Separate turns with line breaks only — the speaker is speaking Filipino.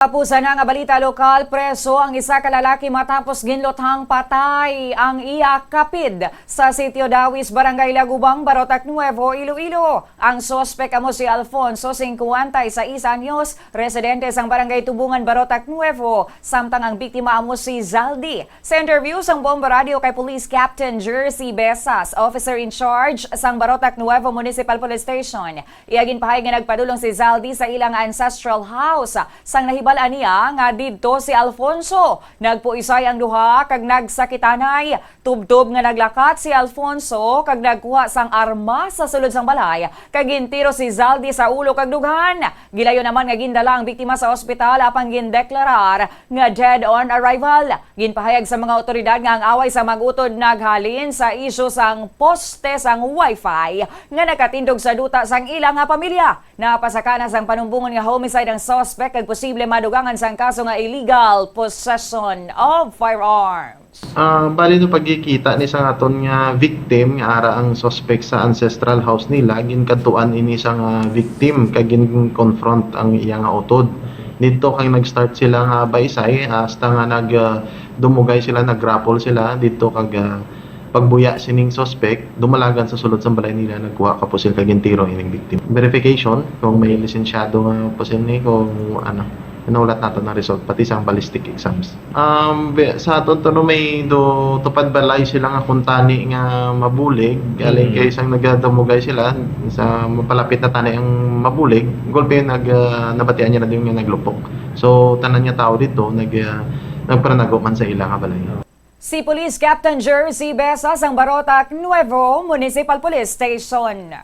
Tapusan ng balita lokal, preso ang isa ka lalaki matapos ginluthang-patay ang iya kapid sa Sitio Dawis, Barangay Lagubang, Barotac Nuevo, Iloilo. Ang sospek amo si Alfonso, 56 anyos, residente sang Barangay Tubungan, Barotac Nuevo, samtang ang biktima amo si Zaldi. Sa interview sang Bomba Radio kay Police Captain Jersey Besas, officer in charge sang Barotac Nuevo Municipal Police Station, iyagin pahay nga nagpadulong si Zaldi sa ilang ancestral house sang nahibal aniya nga didto si Alfonso. Nagpuisay ang duha kag nagsakitanay. Tubtob nga naglakat si Alfonso kag nagkuha sang arma sa sulod sang balay kag gintiro si Zaldi sa ulo kag dughan. Gilayo naman nga gindala ang biktima sa ospital apang gindeklarar nga dead on arrival. Ginpahayag sa mga otoridad nga ang away sa magutod naghalin sa isyu sang poste sang wifi nga nakatindog sa duta sang ilang nga pamilya. Napasaka na sang panumbungon nga homicide ang suspect kag posible madugangan sang kaso nga illegal possession of firearms.
Bali no pagkikita ni sa aton nga victim nga ara ang suspect sa ancestral house nila ginkadtuan ini sang victim kag gin-confront ang iya nga utod. Dito kay nag-start sila nga baysay hasta nga dumugay sila, nag-grapple sila dito kag pagbuya sining suspect dumalagan sa sulod sa balay nila nagkuha ka pusil kag gintiro ining victim. Verification kung may lisensyado nga pusil ni kung naulat nato na result pati sa ballistic exams. Sa aton to may tupad balay sila nga kuntani nga mabulig galing kay isang nagadamugay sila sa mapalapit na tanay ang mabulig gulpe nabatian niya na yung naglupok. So tanan niya tao dito nagparanago man sa ilang balay.
Si Police Captain Jersey Besas ang Barotac Nuevo Municipal Police Station.